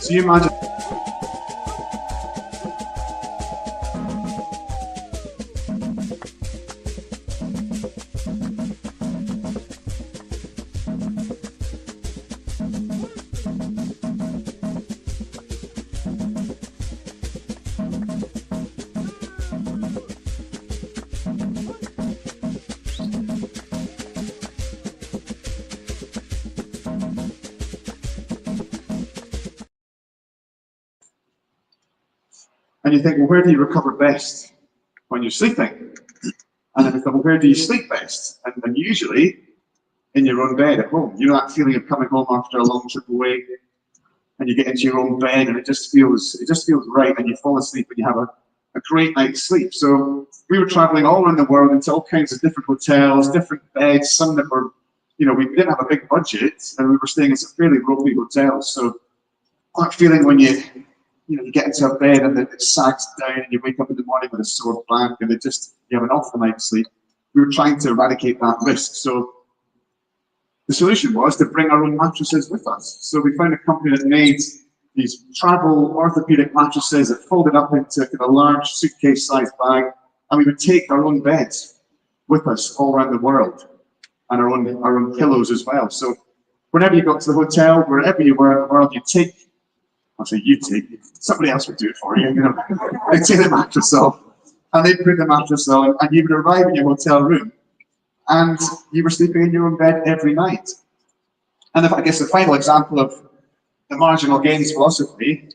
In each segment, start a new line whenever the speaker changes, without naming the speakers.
So you imagine. And you think, well, where do you recover best? When you're sleeping. And then we thought, well, where do you sleep best? And usually in your own bed at home. You know that feeling of coming home after a long trip away, and you get into your own bed, and it just feels right, and you fall asleep and you have a great night's sleep. So we were traveling all around the world into all kinds of different hotels, different beds, some that were, you know, we didn't have a big budget, and we were staying in some fairly ropey hotels. So that feeling when you get into a bed and it sags down and you wake up in the morning with a sore back and you have an awful night's sleep. We were trying to eradicate that risk. So the solution was to bring our own mattresses with us. So we found a company that made these travel orthopedic mattresses that folded up into a large suitcase-sized bag, and we would take our own beds with us all around the world, and our own pillows as well. So whenever you got to the hotel, wherever you were in the world, somebody else would do it for you. They'd take the mattress off, and they'd put the mattress on, and you would arrive in your hotel room, and you were sleeping in your own bed every night. And I guess the final example of the marginal gains philosophy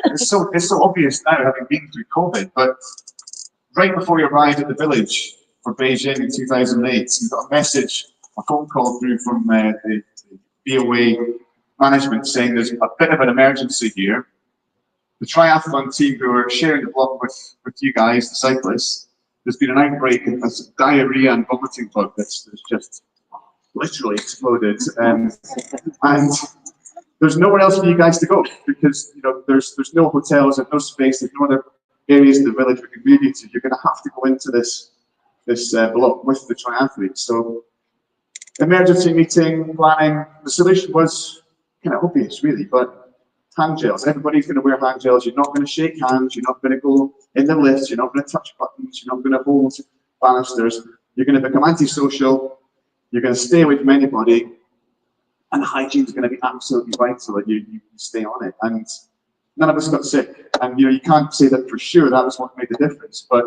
is so obvious now, having been through COVID, but right before you arrived at the village for Beijing in 2008, we got a phone call through from the BOA management saying there's a bit of an emergency here. The triathlon team who are sharing the block with you guys, the cyclists, there's been an outbreak of diarrhea and vomiting bug that's just literally exploded, and there's nowhere else for you guys to go because there's no hotels, there's no space, there's no other areas in the village we can move you to. You're going to have to go into this block with the triathletes. So emergency meeting, planning. The solution was kind of obvious, really, but hand gels. Everybody's going to wear hand gels. You're not going to shake hands. You're not going to go in the lifts. You're not going to touch buttons. You're not going to hold banisters. You're going to become antisocial. You're going to stay away from anybody. And hygiene is going to be absolutely vital that you stay on it. And none of us got sick. And you can't say that for sure that was what made the difference. But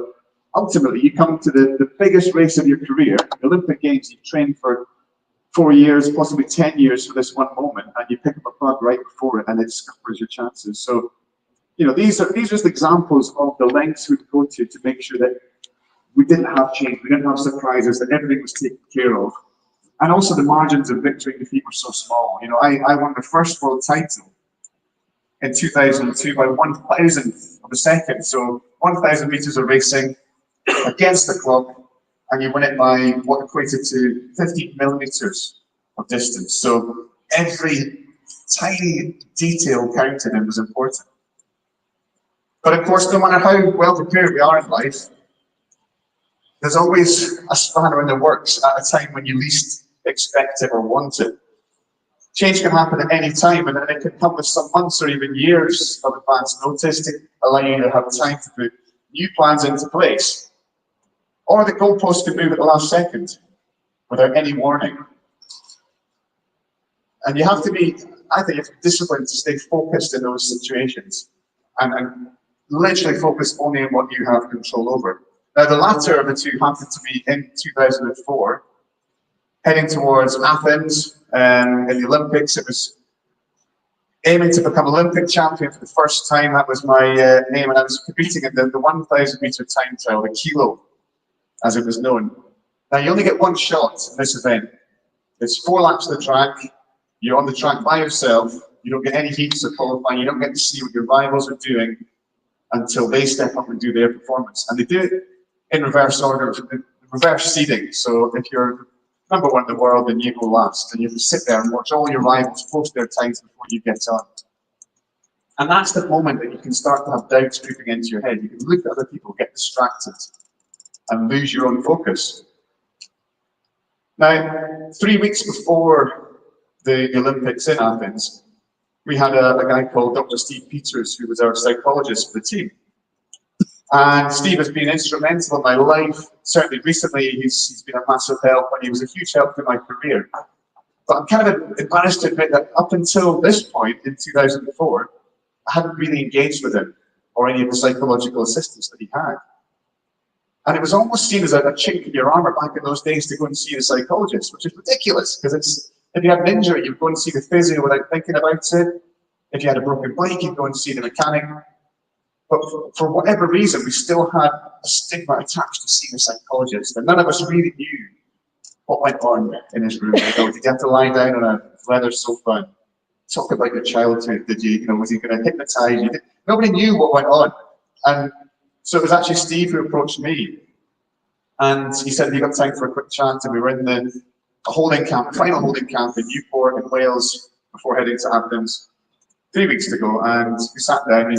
ultimately, you come to the biggest race of your career, the Olympic Games. You train for 4 years, possibly 10 years for this one moment, and you pick up a bug right before it, and it scuppers your chances. So, these are just examples of the lengths we'd go to make sure that we didn't have change, we didn't have surprises, that everything was taken care of, and also the margins of victory in defeat were so small. I won the first world title in 2002 by 1,000th of a second. So 1,000 meters of racing against the clock, and you win it by what equated to 50 millimeters of distance. So every tiny detail counted and was important. But of course, no matter how well prepared we are in life, there's always a spanner in the works at a time when you least expect it or want it. Change can happen at any time, and it can come with some months or even years of advance notice to allow you to have time to put new plans into place. Or the goalpost can move at the last second without any warning. And you have to be, I think, disciplined to stay focused in those situations and literally focus only on what you have control over. Now, the latter of the two happened to be in 2004, heading towards Athens in the Olympics. It was aiming to become Olympic champion for the first time. That was my aim, and I was competing in the 1,000 meter time trial, the kilo, as it was known. Now, you only get one shot in this event. It's 4 laps of the track. You're on the track by yourself. You don't get any heats or qualifying. You don't get to see what your rivals are doing until they step up and do their performance. And they do it in reverse order, reverse seeding. So if you're number 1 in the world, then you go last. And you have to sit there and watch all your rivals post their times before you get on. And that's the moment that you can start to have doubts creeping into your head. You can look at other people, get distracted, and lose your own focus. Now, 3 weeks before the Olympics in Athens, we had a guy called Dr. Steve Peters, who was our psychologist for the team. And Steve has been instrumental in my life. Certainly recently, he's been a massive help, and he was a huge help in my career. But I'm kind of embarrassed to admit that up until this point in 2004, I hadn't really engaged with him or any of the psychological assistance that he had. And it was almost seen as a chink in your armor back in those days to go and see a psychologist, which is ridiculous, because it's, if you had an injury, you'd go and see the physio without thinking about it. If you had a broken bike, you'd go and see the mechanic. But for whatever reason, we still had a stigma attached to seeing a psychologist, and none of us really knew what went on in his room. You know, did you have to lie down on a leather sofa and talk about your childhood? Did you, was he going to hypnotize you? Nobody knew what went on. And so it was actually Steve who approached me, and he said, "Have you got time for a quick chat?" And we were in the holding camp, final holding camp in Newport in Wales before heading to Athens 3 weeks ago. And we sat down, and